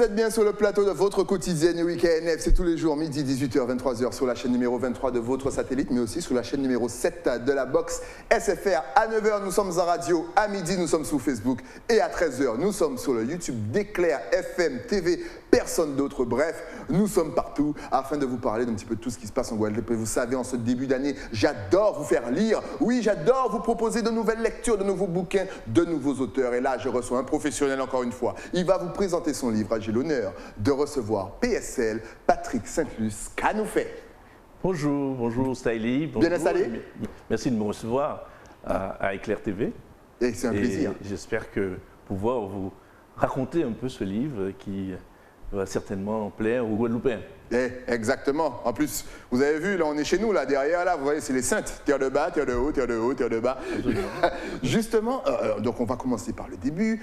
vous êtes bien sur le plateau de votre quotidienne Week-end. C'est tous les jours, midi, 18h, 23h, sur la chaîne numéro 23 de votre satellite, mais aussi sur la chaîne numéro 7 de la box SFR. À 9h, nous sommes en radio. À midi, nous sommes sur Facebook. Et à 13h, nous sommes sur le YouTube d'Éclair FM TV. Personne d'autre. Bref, nous sommes partout afin de vous parler d'un petit peu de tout ce qui se passe en Guadeloupe. Et vous savez, en ce début d'année, j'adore vous faire lire. Oui, j'adore vous proposer de nouvelles lectures, de nouveaux bouquins, de nouveaux auteurs. Et là, je reçois un professionnel encore une fois. Il va vous présenter son livre. J'ai l'honneur de recevoir PSL, Patrick Saint-Luce. Qu'a nous fait? Bonjour, bonjour Stylie. Bien installé? Merci de me recevoir à Éclair TV. Et c'est un plaisir. J'espère que pouvoir vous raconter un peu ce livre qui va certainement plaire aux Guadeloupéens. Exactement. En plus, vous avez vu, là, on est chez nous, là, derrière, là, vous voyez, c'est les saintes. Terre de bas, terre de haut, terre de haut, terre de bas. Justement, donc on va commencer par le début.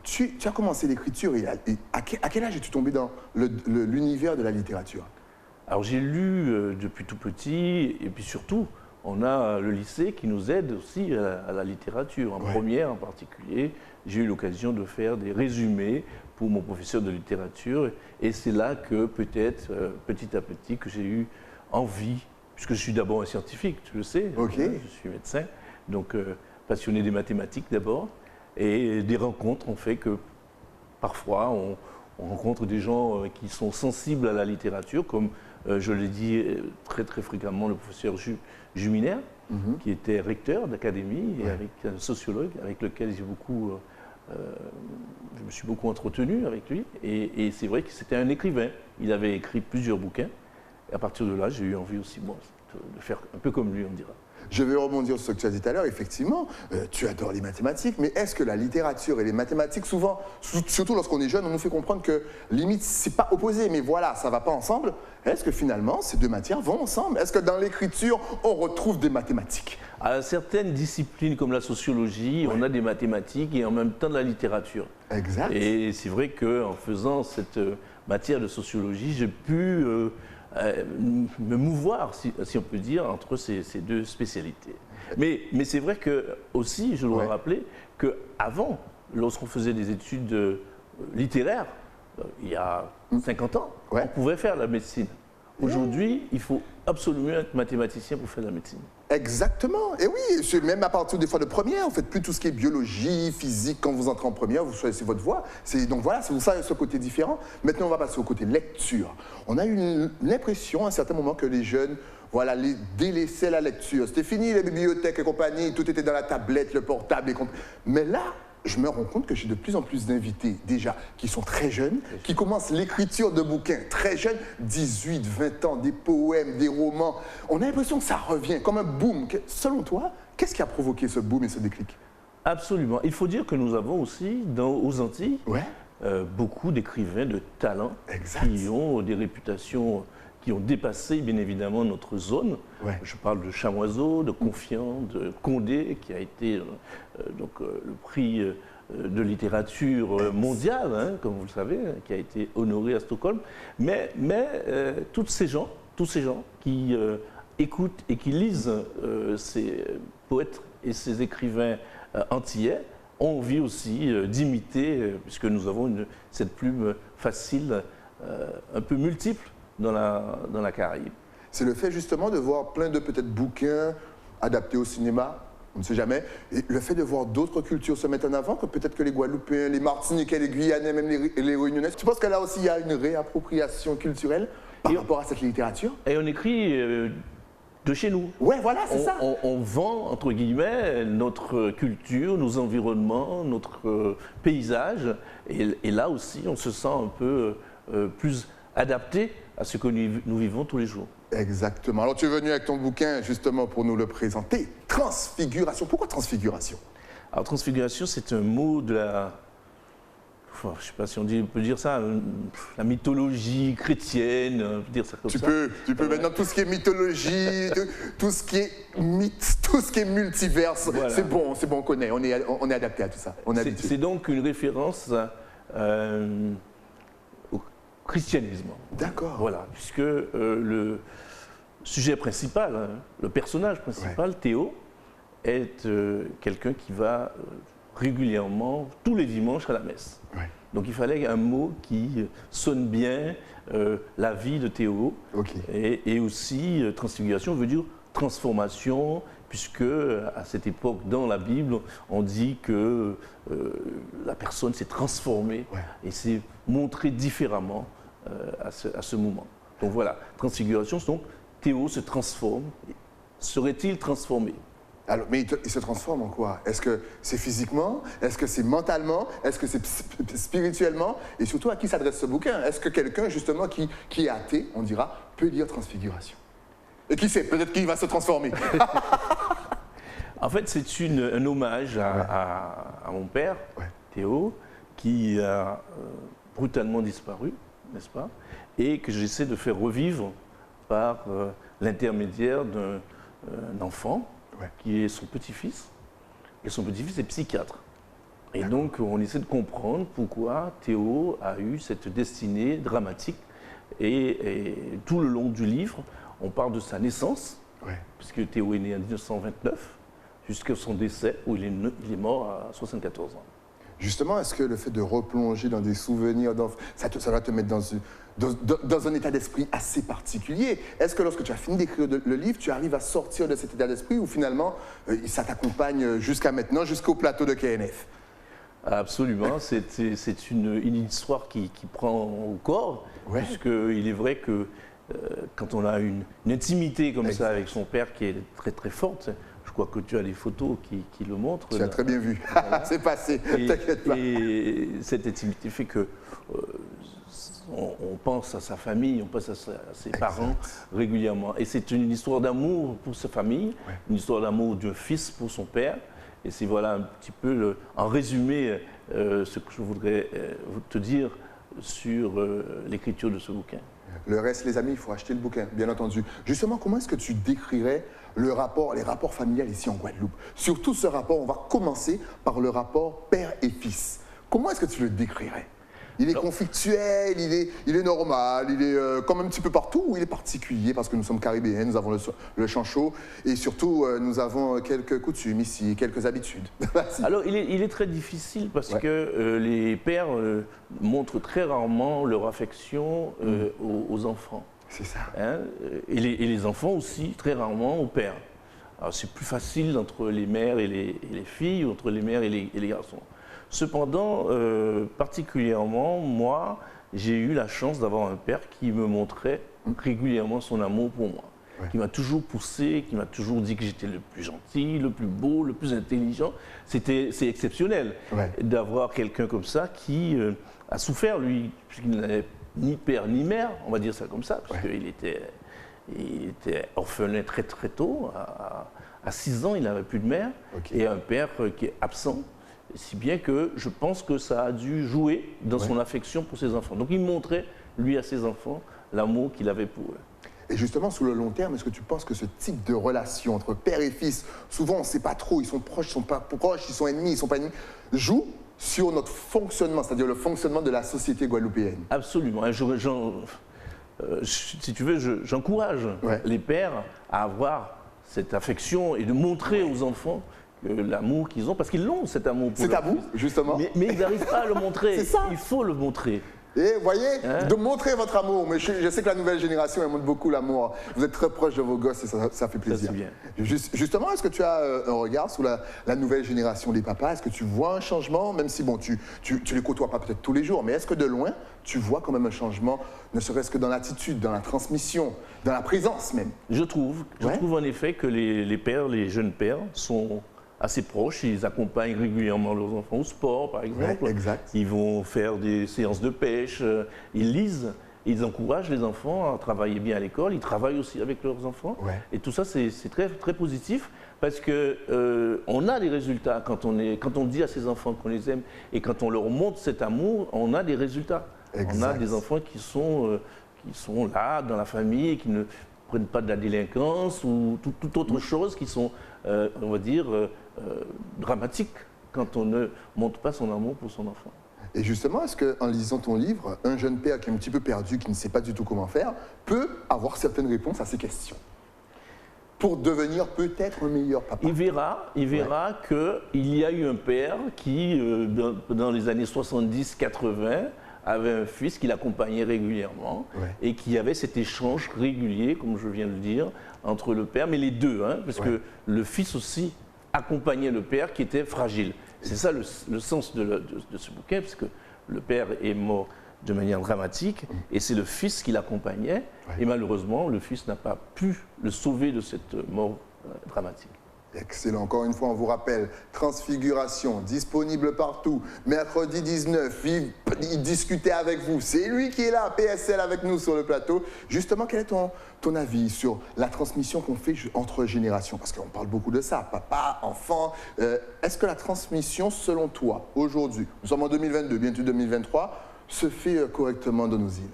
Tu as commencé l'écriture, à quel âge es-tu tombé dans l'univers de la littérature? Alors j'ai lu depuis tout petit, et puis surtout, on a le lycée qui nous aide aussi à la littérature. En première en particulier, j'ai eu l'occasion de faire des résumés pour mon professeur de littérature. Et c'est là que peut-être, petit à petit, que j'ai eu envie, puisque je suis d'abord un scientifique, tu le sais, je suis médecin, donc passionné des mathématiques d'abord. Et des rencontres ont fait que parfois on rencontre des gens qui sont sensibles à la littérature, comme je l'ai dit très très fréquemment, le professeur Juminaire, qui était recteur d'académie et avec un sociologue avec lequel j'ai beaucoup... je me suis beaucoup entretenu avec lui et c'est vrai que c'était un écrivain. Il avait écrit plusieurs bouquins et à partir de là, j'ai eu envie aussi moi, de faire un peu comme lui, on dira. Je vais rebondir sur ce que tu as dit tout à l'heure. Effectivement, tu adores les mathématiques, mais est-ce que la littérature et les mathématiques, souvent, surtout lorsqu'on est jeune, on nous fait comprendre que limite, c'est pas opposé, mais voilà, ça va pas ensemble. Est-ce que finalement, ces deux matières vont ensemble? Est-ce que dans l'écriture, on retrouve des mathématiques? À certaines disciplines comme la sociologie, on a des mathématiques et en même temps de la littérature. Exact. Et c'est vrai qu'en faisant cette matière de sociologie, j'ai pu me mouvoir, si on peut dire, entre ces deux spécialités. Mais c'est vrai que aussi, je dois rappeler qu'avant, lorsqu'on faisait des études littéraires, il y a 50 ans, on pouvait faire la médecine. Aujourd'hui, il faut absolument être mathématicien pour faire de la médecine. Exactement. Et oui, même à partir des fois de première, vous ne faites plus tout ce qui est biologie, physique. Quand vous entrez en première, vous choisissez votre voie. Donc voilà, c'est pour ça ce côté différent. Maintenant, on va passer au côté lecture. On a eu l'impression à un certain moment que les jeunes, voilà, les délaissaient la lecture. C'était fini les bibliothèques et compagnie, tout était dans la tablette, le portable. Mais là, je me rends compte que j'ai de plus en plus d'invités, déjà, qui sont très jeunes, qui commencent l'écriture de bouquins très jeunes, 18, 20 ans, des poèmes, des romans. On a l'impression que ça revient comme un boom. Selon toi, qu'est-ce qui a provoqué ce boom et ce déclic? Absolument. Il faut dire que nous avons aussi, aux Antilles, beaucoup d'écrivains de talent qui ont des réputations qui ont dépassé bien évidemment notre zone. Je parle de Chamoiseau, de Confiant, de Condé, qui a été le prix de littérature mondiale, comme vous le savez, qui a été honoré à Stockholm. Mais tous ces gens qui écoutent et qui lisent ces poètes et ces écrivains antillais ont envie aussi d'imiter, puisque nous avons cette plume facile, un peu multiple, dans la Caraïbe. C'est le fait justement de voir plein de peut-être bouquins adaptés au cinéma, on ne sait jamais, et le fait de voir d'autres cultures se mettre en avant, que peut-être que les Guadeloupéens, les Martiniquais, les Guyanais, même les Réunionnais. Tu penses que là aussi il y a une réappropriation culturelle par rapport à cette littérature? Et on écrit de chez nous. Ouais, voilà, c'est ça. On vend, entre guillemets, notre culture, nos environnements, notre paysage, et là aussi on se sent un peu plus adapté à ce que nous vivons tous les jours. Exactement. Alors tu es venu avec ton bouquin justement pour nous le présenter. Transfiguration. Pourquoi transfiguration? Alors transfiguration, c'est un mot de la... je ne sais pas si on peut dire ça, la mythologie chrétienne, on peut dire ça comme ça. Tu peux maintenant tout ce qui est mythologie, tout ce qui est mythe, tout ce qui est multiverse, voilà. C'est bon, on connaît, on est adapté à tout ça. C'est donc une référence au christianisme. D'accord. Voilà, puisque le sujet principal, le personnage principal, Théo, est quelqu'un qui va régulièrement, tous les dimanches, à la messe. Donc il fallait un mot qui sonne bien la vie de Théo. Ok. Et aussi, transfiguration veut dire transformation, puisque à cette époque, dans la Bible, on dit que la personne s'est transformée et s'est montrée différemment à ce moment. Donc voilà, transfiguration, donc Théo se transforme. Serait-il transformé? Alors, mais il se transforme en quoi? Est-ce que c'est physiquement? Est-ce que c'est mentalement? Est-ce que c'est spirituellement? Et surtout, à qui s'adresse ce bouquin? Est-ce que quelqu'un, justement, qui est athée, on dira, peut lire transfiguration? Et qui sait? Peut-être qu'il va se transformer. En fait, c'est un hommage à mon père, Théo, qui a brutalement disparu, n'est-ce pas? Et que j'essaie de faire revivre par l'intermédiaire d'un enfant qui est son petit-fils. Et son petit-fils est psychiatre. Et donc, on essaie de comprendre pourquoi Théo a eu cette destinée dramatique. Et tout le long du livre, on parle de sa naissance, puisque Théo est né en 1929, jusqu'à son décès, où il est mort à 74 ans. Justement, est-ce que le fait de replonger dans des souvenirs d'enfants, ça va te mettre dans un état d'esprit assez particulier? Est-ce que lorsque tu as fini d'écrire le livre, tu arrives à sortir de cet état d'esprit ou finalement, ça t'accompagne jusqu'à maintenant, jusqu'au plateau de KNF? Absolument, c'est une histoire qui prend au corps, puisqu'il est vrai que quand on a une intimité comme ça avec son père qui est très très forte, je crois que tu as des photos qui le montrent. Tu as très bien vu, voilà. C'est passé, t'inquiète pas. Et cette intimité fait que on pense à sa famille, on pense à ses parents régulièrement. Et c'est une histoire d'amour pour sa famille, une histoire d'amour d'un fils pour son père. Et c'est voilà un petit peu, en résumé, ce que je voudrais te dire sur l'écriture de ce bouquin. Le reste, les amis, il faut acheter le bouquin, bien entendu. Justement, comment est-ce que tu décrirais les rapports familiales ici en Guadeloupe? Surtout ce rapport, on va commencer par le rapport père et fils. Comment est-ce que tu le décrirais? Il est conflictuel, il est normal, il est comme un petit peu partout, ou il est particulier parce que nous sommes caribéens, nous avons le chant chaud et surtout nous avons quelques coutumes ici, quelques habitudes. Alors il est très difficile parce que les pères montrent très rarement leur affection aux enfants. C'est ça. Hein, et les enfants aussi, très rarement aux pères. Alors c'est plus facile entre les mères et les filles, ou entre les mères et les garçons. Cependant, particulièrement, moi, j'ai eu la chance d'avoir un père qui me montrait régulièrement son amour pour moi, qui m'a toujours poussé, qui m'a toujours dit que j'étais le plus gentil, le plus beau, le plus intelligent. C'est exceptionnel d'avoir quelqu'un comme ça qui a souffert, lui, puisqu'il n'avait ni père ni mère, on va dire ça comme ça, parce qu'il était orphelin très très tôt. À 6 ans, il n'avait plus de mère, et un père qui est absent. Si bien que je pense que ça a dû jouer dans son affection pour ses enfants. Donc il montrait, lui, à ses enfants, l'amour qu'il avait pour eux. Et justement, sur le long terme, est-ce que tu penses que ce type de relation entre père et fils, souvent on ne sait pas trop, ils sont proches, ils ne sont pas proches, ils sont ennemis, ils ne sont pas ennemis, joue sur notre fonctionnement, c'est-à-dire le fonctionnement de la société guadeloupéenne? Absolument. Si tu veux, j'encourage les pères à avoir cette affection et de montrer aux enfants l'amour qu'ils ont, parce qu'ils l'ont, cet amour pour C'est à vous, justement. Mais ils n'arrivent pas à le montrer. C'est ça. Il faut le montrer. Et voyez, de montrer votre amour. Mais je sais que la nouvelle génération, elle montre beaucoup l'amour. Vous êtes très proche de vos gosses et ça fait plaisir. Ça, c'est bien. Justement, est-ce que tu as un regard sur la nouvelle génération des papas? Est-ce que tu vois un changement, même si bon, tu les côtoies pas peut-être tous les jours, mais est-ce que de loin, tu vois quand même un changement, ne serait-ce que dans l'attitude, dans la transmission, dans la présence même? Je trouve en effet que les pères, les jeunes pères, sont assez proches, ils accompagnent régulièrement leurs enfants au sport, par exemple. Exact. Ils vont faire des séances de pêche, ils lisent, ils encouragent les enfants à travailler bien à l'école, ils travaillent aussi avec leurs enfants. Et tout ça, c'est très, très positif parce qu'on a des résultats quand on dit à ses enfants qu'on les aime et quand on leur montre cet amour, on a des résultats. On a des enfants qui sont là dans la famille, qui ne prennent pas de la délinquance ou toute autre chose qui sont, on va dire, dramatiques quand on ne montre pas son amour pour son enfant. Et justement, est-ce qu'en lisant ton livre, un jeune père qui est un petit peu perdu, qui ne sait pas du tout comment faire, peut avoir certaines réponses à ces questions? pour devenir peut-être un meilleur papa. Il verra qu'il y a eu un père qui, dans les années 70-80, avait un fils qui l'accompagnait régulièrement et qui avait cet échange régulier, comme je viens de le dire, entre le père, mais les deux, hein, parce que le fils aussi accompagnait le père qui était fragile. C'est ça le sens de ce bouquin, parce que le père est mort de manière dramatique et c'est le fils qui l'accompagnait et malheureusement le fils n'a pas pu le sauver de cette mort dramatique. Excellent. Encore une fois, on vous rappelle, Transfiguration, disponible partout. Mercredi 19, il discutait avec vous. C'est lui qui est là, PSL, avec nous sur le plateau. Justement, quel est ton avis sur la transmission qu'on fait entre générations? Parce qu'on parle beaucoup de ça, papa, enfant. Est-ce que la transmission, selon toi, aujourd'hui, nous sommes en 2022, bientôt 2023, se fait correctement dans nos îles?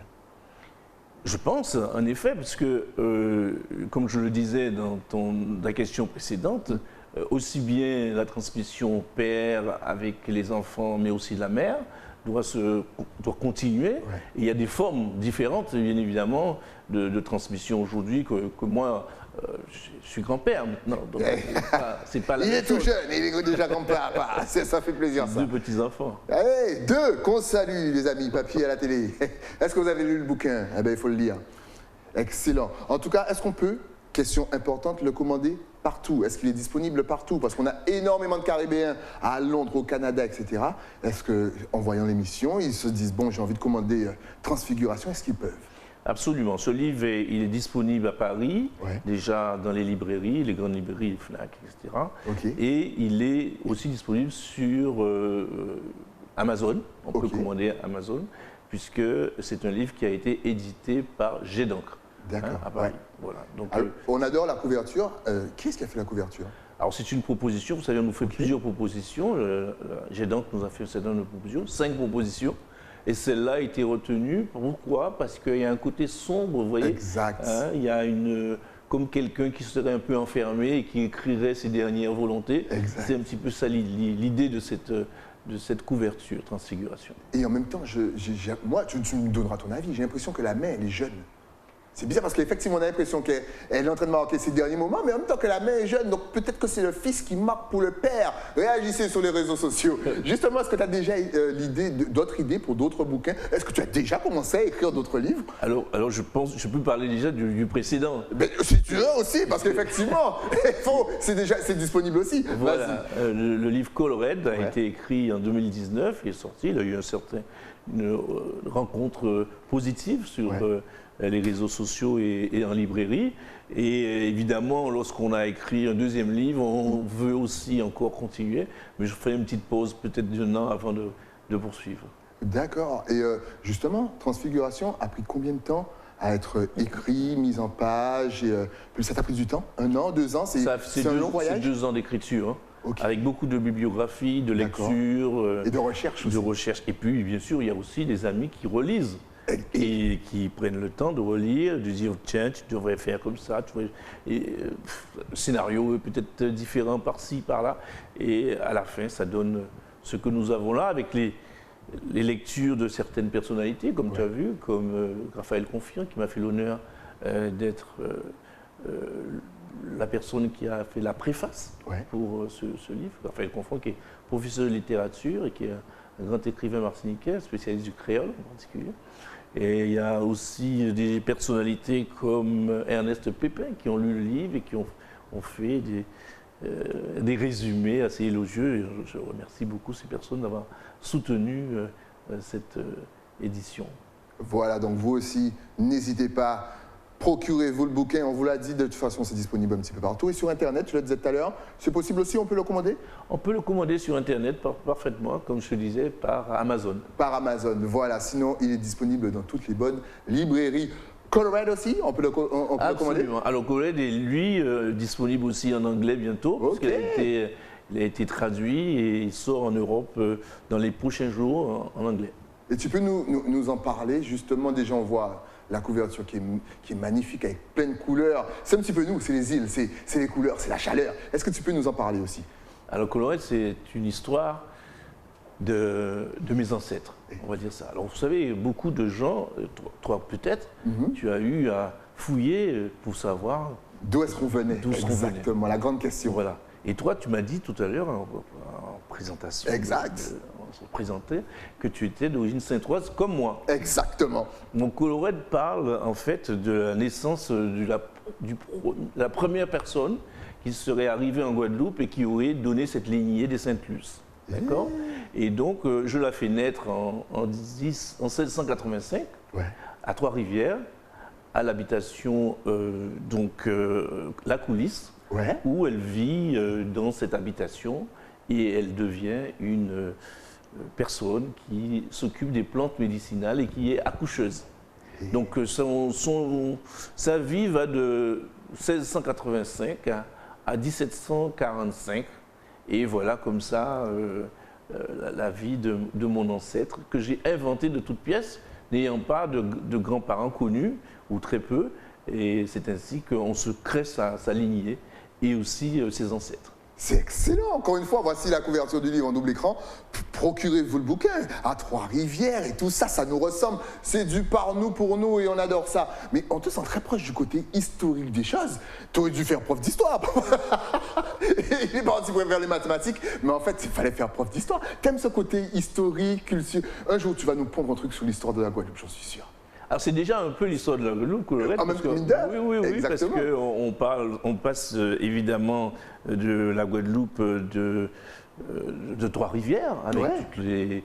Je pense, en effet, parce que, comme je le disais dans ta question précédente, aussi bien la transmission père avec les enfants, mais aussi la mère, doit continuer. Et il y a des formes différentes, bien évidemment, de transmission aujourd'hui que moi, je suis grand-père maintenant. Donc c'est pas la il même est tout chose. jeune, il est déjà grand-père. Ça fait plaisir, ça. 2 petits-enfants. Allez, 2, qu'on salue, les amis, papier à la télé. Est-ce que vous avez lu le bouquin? Eh bien, il faut le lire. Excellent. En tout cas, est-ce qu'on peut, question importante, le commander partout? Est-ce qu'il est disponible partout? Parce qu'on a énormément de Caribéens à Londres, au Canada, etc. Est-ce qu'en voyant l'émission, ils se disent, bon, j'ai envie de commander Transfiguration, est-ce qu'ils peuvent? Absolument. Ce livre, il est disponible à Paris, déjà dans les librairies, les grandes librairies, Fnac, etc. Et il est aussi disponible sur Amazon. On peut commander Amazon, puisque c'est un livre qui a été édité par Jet d'encre. D'accord. À Paris. Voilà. Donc, alors, on adore la couverture. Qui est-ce qui a fait la couverture? Alors c'est une proposition, vous savez, on nous fait plusieurs propositions. Jet d'encre nous a fait certaines propositions, 5 propositions. Et celle-là a été retenue. Pourquoi? Parce qu'il y a un côté sombre, vous voyez. Exact. Hein, il y a comme quelqu'un qui serait un peu enfermé et qui écrirait ses dernières volontés. C'est un petit peu ça l'idée de cette couverture, Transfiguration. Et en même temps, moi, tu me donneras ton avis, j'ai l'impression que la main, elle est jeune. C'est bizarre parce qu'effectivement, on a l'impression qu'elle est en train de marquer ses derniers moments, mais en même temps que la main est jeune, donc peut-être que c'est le fils qui marque pour le père. Réagissez sur les réseaux sociaux. Justement, est-ce que tu as déjà d'autres idées pour d'autres bouquins? Est-ce que tu as déjà commencé à écrire d'autres livres? Alors je pense, je peux parler déjà du précédent. Mais, si tu veux aussi, parce qu'effectivement, c'est disponible aussi. Voilà, le livre Colored a été écrit en 2019, il est sorti, il a eu une rencontre positive sur les réseaux sociaux et en librairie. Et évidemment, lorsqu'on a écrit un deuxième livre, on veut aussi encore continuer. Mais je ferai une petite pause peut-être d'1 an avant de poursuivre. D'accord. Et justement, Transfiguration a pris combien de temps à être écrit, mis en page ça t'a pris du temps? 1 an, 2 ans? C'est un long voyage? C'est 2 ans d'écriture. Hein. Avec beaucoup de bibliographie, de lecture. Et de recherche aussi. De recherche. Et puis, bien sûr, il y a aussi des amis qui relisent. Et qui prennent le temps de relire, de dire tiens, tu devrais faire comme ça. Le scénario est peut-être différent par-ci, par-là. Et à la fin, ça donne ce que nous avons là avec les lectures de certaines personnalités, comme tu as vu, comme Raphaël Confiant, qui m'a fait l'honneur d'être la personne qui a fait la préface pour ce livre. Raphaël Confiant, qui est professeur de littérature et qui est un grand écrivain martiniquais, spécialiste du créole en particulier. Et il y a aussi des personnalités comme Ernest Pépin qui ont lu le livre et qui ont fait des résumés assez élogieux. Et je remercie beaucoup ces personnes d'avoir soutenu cette édition. Voilà, donc vous aussi, n'hésitez pas. Procurez-vous le bouquin, on vous l'a dit, de toute façon c'est disponible un petit peu partout. Et sur Internet, tu le disais tout à l'heure, c'est possible aussi, on peut le commander? On peut le commander sur Internet parfaitement, comme je te disais, par Amazon. Par Amazon, voilà. Sinon, il est disponible dans toutes les bonnes librairies. Colored aussi, on peut le commander? Alors Colored est, lui, disponible aussi en anglais bientôt, parce qu'il a été traduit et il sort en Europe dans les prochains jours en anglais. Et tu peux nous en parler, justement, déjà on voit la couverture qui est magnifique avec plein de couleurs. C'est un petit peu nous, c'est les îles, c'est les couleurs, c'est la chaleur. Est-ce que tu peux nous en parler aussi? Alors Colored, c'est une histoire de mes ancêtres, on va dire ça. Alors vous savez, beaucoup de gens, toi peut-être, tu as eu à fouiller pour savoir D'où est-ce qu'on venait? D'où est-ce qu'on venait. Exactement, la grande question. Voilà. Et toi, tu m'as dit tout à l'heure en présentation, Exact. on se présentait, que tu étais d'origine saintoise comme moi. Exactement. Mon Colorède parle en fait de la naissance de la première personne qui serait arrivée en Guadeloupe et qui aurait donné cette lignée des Sainte-Luce. D'accord? Et donc, je la fais naître en 1685 à Trois-Rivières, à l'habitation La Coulisse, où elle vit dans cette habitation et elle devient une personne qui s'occupe des plantes médicinales et qui est accoucheuse. Donc sa vie va de 1685 à 1745 et voilà comme ça la vie de mon ancêtre que j'ai inventé de toutes pièces, n'ayant pas de grands-parents connus ou très peu, et c'est ainsi qu'on se crée sa lignée et aussi ses ancêtres. C'est excellent. Encore une fois, voici la couverture du livre en double écran. Procurez-vous le bouquin à Trois-Rivières et tout ça, ça nous ressemble. C'est du par nous pour nous et on adore ça. Mais on te sent très proche du côté historique des choses. Tu aurais dû faire prof d'histoire. Il est parti pour faire les mathématiques, mais en fait, il fallait faire prof d'histoire. T'aimes ce côté historique, culture. Un jour, tu vas nous prendre un truc sur l'histoire de la Guadeloupe, j'en suis sûr. Alors c'est déjà un peu l'histoire de la Guadeloupe, Colorède. Oui, parce qu'on passe évidemment de la Guadeloupe de Trois-Rivières, avec toutes les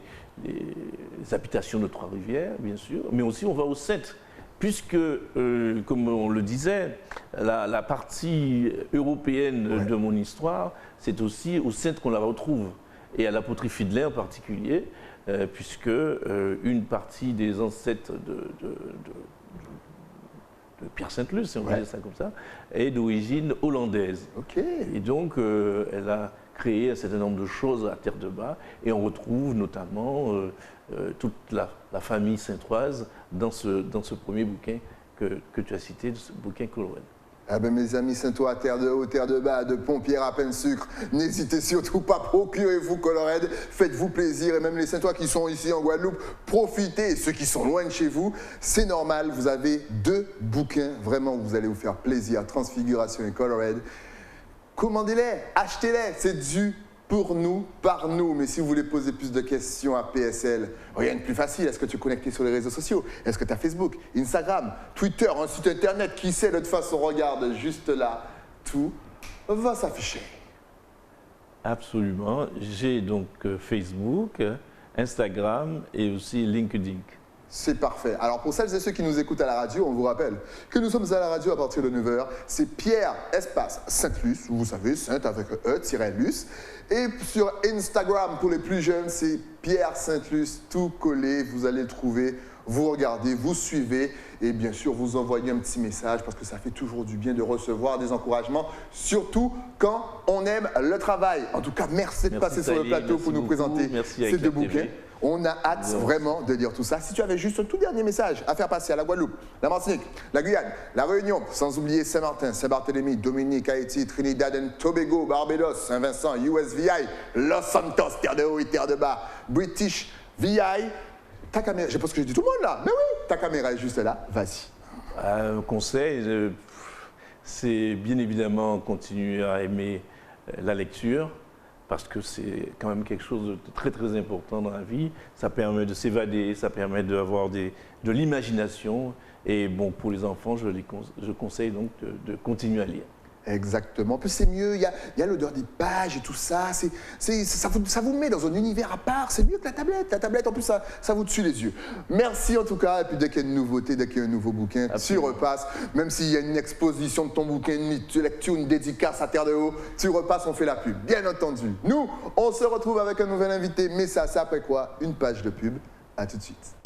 habitations de Trois-Rivières, bien sûr, mais aussi on va aux Saintes, puisque, comme on le disait, la partie européenne de mon histoire, c'est aussi aux Saintes qu'on la retrouve, et à la poterie Fidelet en particulier, puisque une partie des ancêtres de Pierre Sainte-Luce, si on va dire ça comme ça, est d'origine hollandaise. Et donc, elle a créé un certain nombre de choses à Terre-de-Bas, et on retrouve notamment toute la famille saintoise dans ce premier bouquin que tu as cité, ce bouquin Colorède. Ah ben mes amis Saintois, terre de haut, terre de bas, de Pompierre à peine sucre, n'hésitez surtout pas, procurez-vous Colorède, faites-vous plaisir, et même les Saintois qui sont ici en Guadeloupe, profitez, et ceux qui sont loin de chez vous, c'est normal, vous avez 2 bouquins, vraiment vous allez vous faire plaisir, Transfiguration et Colorède. Commandez-les, achetez-les, c'est du pour nous, par nous. Mais si vous voulez poser plus de questions à PSL, rien de plus facile. Est-ce que tu es connecté sur les réseaux sociaux? Est-ce que tu as Facebook, Instagram, Twitter, un site internet? Qui sait? De toute façon, regarde juste là, tout va s'afficher. Absolument. J'ai donc Facebook, Instagram et aussi LinkedIn. C'est parfait. Alors pour celles et ceux qui nous écoutent à la radio, on vous rappelle que nous sommes à la radio à partir de 9h. C'est Pierre espace Sainte-Luce, vous savez, Sainte avec E-Luce. Et sur Instagram, pour les plus jeunes, c'est Pierre Sainte-Luce, tout collé. Vous allez le trouver, vous regardez, vous suivez. Et bien sûr, vous envoyez un petit message parce que ça fait toujours du bien de recevoir des encouragements, surtout quand on aime le travail. En tout cas, merci de passer sur le plateau pour nous présenter ces 2 bouquins. On a hâte vraiment de dire tout ça. Si tu avais juste un tout dernier message à faire passer à la Guadeloupe, la Martinique, la Guyane, la Réunion, sans oublier Saint-Martin, Saint-Barthélemy, Dominique, Haïti, Trinidad and Tobago, Barbados, Saint-Vincent, USVI, Los Santos, terre de haut et terre de bas, British VI, ta caméra, je pense que j'ai dit tout le monde là, mais oui, ta caméra est juste là, vas-y. Un conseil, c'est bien évidemment continuer à aimer la lecture, parce que c'est quand même quelque chose de très très important dans la vie. Ça permet de s'évader, ça permet d'avoir de l'imagination. Et bon, pour les enfants, je conseille donc de continuer à lire. Exactement. En plus, c'est mieux, il y a l'odeur des pages et tout ça. Ça vous met dans un univers à part. C'est mieux que la tablette. La tablette, en plus, ça vous tue les yeux. Merci en tout cas. Et puis, dès qu'il y a une nouveauté, dès qu'il y a un nouveau bouquin, tu repasses. Même s'il y a une exposition de ton bouquin, une lecture, une dédicace à Terre de Haut, tu repasses, on fait la pub. Bien entendu. Nous, on se retrouve avec un nouvel invité. Mais ça, c'est après quoi? Une page de pub. À tout de suite.